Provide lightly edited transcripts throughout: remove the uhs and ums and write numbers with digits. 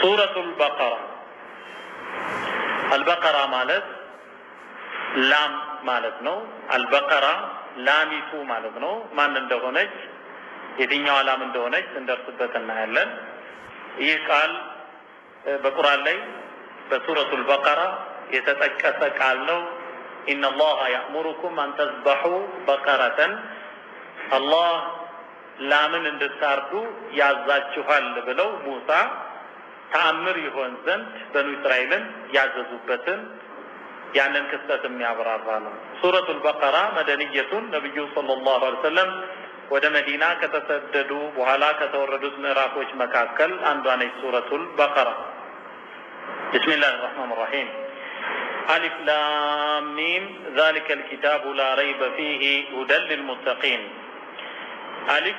سورة البقرة البقرة مالت لام مالت نو البقرة لامیቱ ማለት ነው ማን እንደሆነች የትኛው ላም እንደሆነች እንደርስበት እናያለን ይህ ቃል በቁርአን ላይ በሱረቱል በቀራ የተጠቀሰ ቃል ነው إن الله يأمركم أن تذبحوا بقرة الله ላምን እንድታርዱ ያዛችኋል ብለው ሙሳ ተአምር ይሆን ዘንድ በኑ እስራኤልን ያዘዙበትን ያንን ክስተት የሚያብራራ ነው ሱረቱል በቀራ መደንየቱን ነብዩ ሰለላሁ ዐለይሂ ወሰለም ወደ መዲና ከተሰደዱ በኋላ ከተወረዱት ምዕራፎች መካከል አንዷ ነች ሱረቱል በቀራ ቢስሚላሂር ረህማኒር ረሂም አሊፍ ላም ሚም ذلك الكتاب لا ريب فيه هدى للمتقين አሊፍ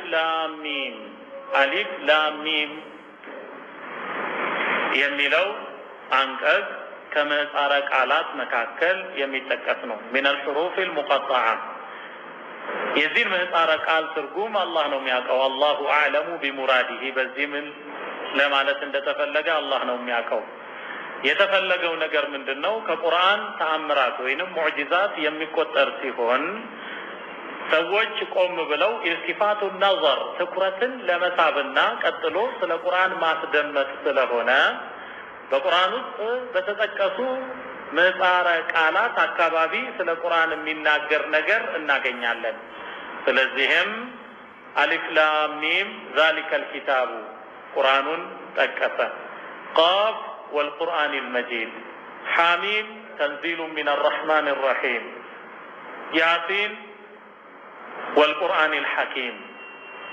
ላም ሚም የሚለው አንቀጽ ከመጻረ ቃላት መካከል የሚጠቀስ ነው من الحروف المقطعة የዚህ መጻረ ቃል ትርጉም አላህ ነው የሚያውቀው አላሁ አዕለሙ ቢሙራዲሂ በዚህ ምን ለማለት እንደተፈለገ አላህ ነው የሚያውቀው የተፈለገው ነገር ምንድነው ከቁርአን ተአምራት ወይንም ሙዕጂዛት የሚቆጠር ሲሆን ሰዎች ቆም ብለው ኢልቲፋቱ النظر ትኩረትን ለመሳብና ቀጥሎ ስለ ቁርአን ማስደመጥ ስለሆነ በቁርአን ውስጥ በተጠቀሱ መጻረ ቃላት አካባቢ ስለ ቁርአን የሚናገር ነገር እናገኛለን ስለዚህም አሊፍ ላም ሚም ذلك الكتاب ቁርአኑን ጠቀሰ ቃፍ والقرآن المجيد حاميم تنزيل من الرحمن الرحيم ياسين والقرآن الحكيم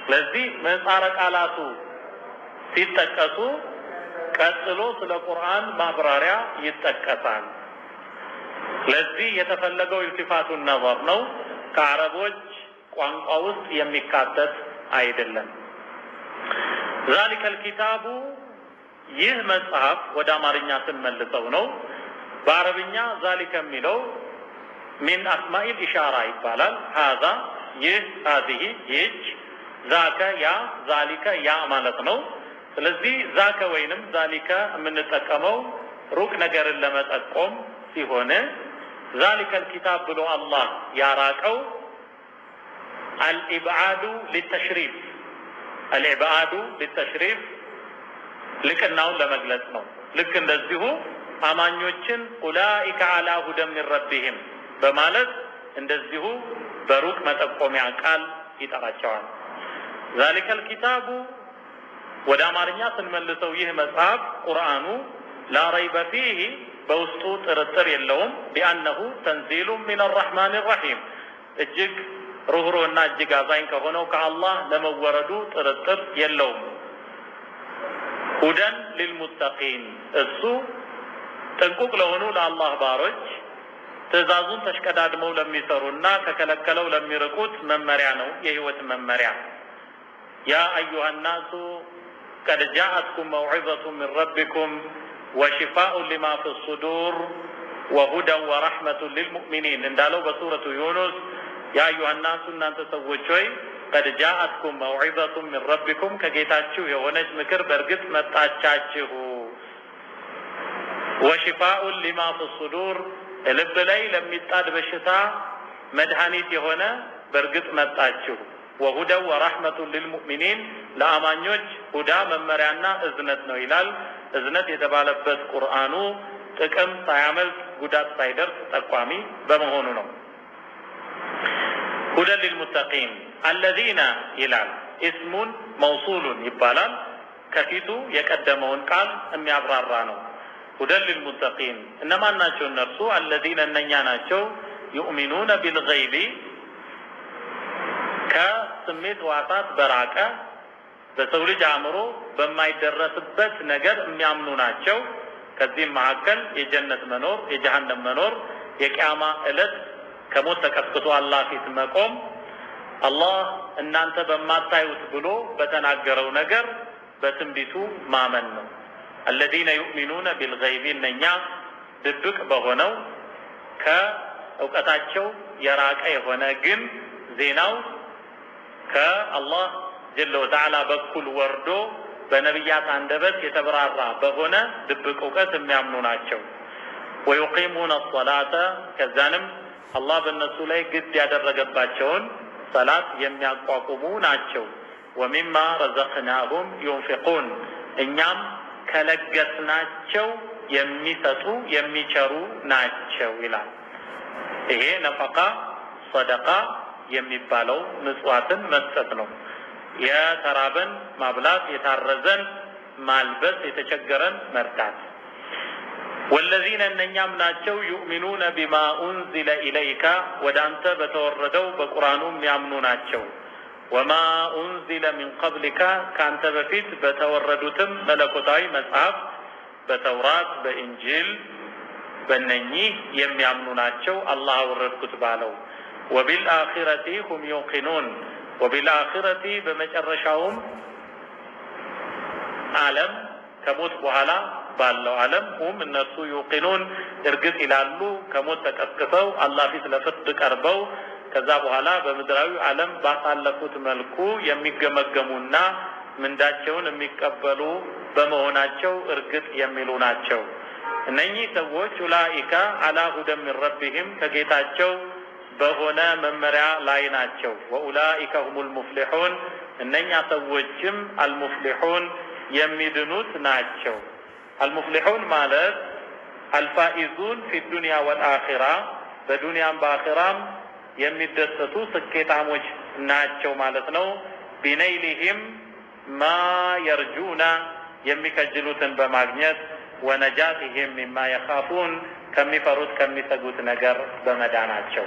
لذي مصار قالاتو ሲጠቀሱ ቀጥሎ ስለ ቁርአን ማብራሪያ ይጠቀሳል ለዚህ የተፈለገው ኢልቲፋቱ النظر ነው ከአረቦች ቋንቋ ውስጥ የሚካተት አይደለም ذلك الكتاب ይህ መጽሐፍ ወደ አማርኛ ስንመልሰው ነው በአረብኛ ذلك የሚለው من اسماء الاشاره ይባላል هذا ይህ هذه ይህች ذاك ያ ذلك ያ ማለት ነው ስለዚህ ذاك ወይንም ذلك የምንጠቀመው ሩቅ ነገርን ለመጠቆም ሲሆን ذلك الكتاب ብሎ አላህ ያራቀው الابعاد للتشريف ልቅናውን ለመግለጽ ነው ልክ እንደዚሁ አማኞችን ኡላኢከ አላ ሁደም ሚን ረቢሂም በማለት እንደዚሁ በሩቅ መጠቆሚያ ቃል ይጠራቸዋል ذلك الكتاب ወደ አማርኛ ስንመልሰው ይህ መጽሐፍ ቁርአኑ لا ريب فيه በውስጡ ጥርጥር የለውም بأنه تنزيل من الرحمن الرحيم እጅግ ሩህሩህና እጅግ አዛኝ ከሆነው ከአላህ ለመወረዱ ጥርጥር የለውም ሁደን للمتقين እሱ ጥንቁቅ ለሆኑ ለአላህ ባሮች ትእዛዙን ተሽቀዳድመው ለሚሰሩና ከከለከለው ለሚርቁት መመሪያ ነው የህይወት መመሪያ ያ አዩሃ الناس قد جاءتكم موعظة من ربكم وشفاء لما في الصدور وهدى ورحمة للمؤمنين እንዳለው በሱረቱ ዩኑስ ያ አዩሃ الناس እናንተ ሰዎች ሆይ قد جاءتكم موعظة من ربكم ከጌታችሁ የሆነች ምክር በርግጥ መጣቻችሁ وشفاء لما في الصدور ልብ ላይ ለሚጣድ በሽታ መድኃኒት የሆነ በርግጥ መጣችሁ وهدى ورحمة للمؤمنين ለአማኞች ሁዳ መመሪያና እዝነት ነው ይላል እዝነት የተባለበት ቁርአኑ ጥቅም ሳያመልጥ ጉዳት ሳይደርስ ጠቋሚ በመሆኑ ነው هدى للمتقين الذين ይላል اسم موصول ይባላል ከፊቱ የቀደመውን ቃል የሚያብራራ ነው هدى للمتقين እነማን ናቸው እነርሱ الذين እነኛ ናቸው يؤمنون بالغيب ከስሜት ዋሳት በራቀ በሰው ልጅ አእምሮ በማይደረስበት ነገር የሚያምኑ ናቸው ከዚህ መካከል የጀነት መኖር የጀሃነም መኖር የቂያማ ዕለት ከሞት ተቀስቅሶ አላህ ፊት መቆም አላህ እናንተ በማታዩት ብሎ በተናገረው ነገር በትንቢቱ ማመን ነው الذين يؤمنون بالغيب እነኛ ድብቅ በሆነው ከእውቀታቸው የራቀ የሆነ ግን ዜናው ከአላህ ጀለ ወተዓላ በኩል ወርዶ በነቢያት አንደበት የተብራራ በሆነ ድብቅ ዕውቀት የሚያምኑ ናቸው። ወዩቂሙነ ሶላተ ከዛንም አላህ በእነሱ ላይ ግድ ያደረገባቸውን ሰላት የሚያቋቁሙ ናቸው። ወሚማ ረዘቅናሁም ዩንፊቁን እኛም ከለገስናቸው የሚሰጡ የሚቸሩ ናቸው ይላል። ይሄ ነፈቃ ሰደቃ የሚባለው ምጽዋትን መስጠት ነው። የተራበን ማብላት፣ የታረዘን ማልበስ፣ የተቸገረን መርዳት። ወለዚነ እነኛም ናቸው ዩእሚኑነ ቢማ ኡንዚለ ኢለይከ ወዳንተ በተወረደው በቁርአኑ የሚያምኑ ናቸው። ወማ ኡንዚለ ሚን ቀብሊከ ከአንተ በፊት በተወረዱትም መለኮታዊ መጽሐፍ በተውራት በኢንጂል በእነኚህ የሚያምኑ ናቸው አላህ አወረድኩት ባለው። ወቢልአኺረቲ ሁም ዩቂኑን ወቢልአኺረቲ በመጨረሻውም ዓለም ከሞት በኋላ ባለው ዓለም ሁም እነሱ ዩቂኑን እርግጥ ይላሉ። ከሞት ተቀስቅሰው አላህ ፊት ለፍርድ ቀርበው ከዛ በኋላ በምድራዊ ዓለም ባሳለፉት መልኩ የሚገመገሙና ምንዳቸውን የሚቀበሉ በመሆናቸው እርግጥ የሚሉ ናቸው። እነኚህ ሰዎች ኡላኢካ አላ ሁደን ሚን ረቢሂም ከጌታቸው በሆነ መመሪያ ላይ ናቸው። ወኡላኢካ ሁሙል ሙፍሊሑን እነኛ ሰዎችም አልሙፍሊሑን የሚድኑት ናቸው። አልሙፍሊሑን ማለት አልፋኢዙን ፊ ዱንያ ወልአኺራ በዱንያም በአኺራም የሚደሰቱ ስኬታሞች ናቸው ማለት ነው። ቢነይሊሂም ማ የርጁና የሚከጅሉትን በማግኘት ወነጃትህም ሚማ የኻፉን ከሚፈሩት ከሚሰጉት ነገር በመዳናቸው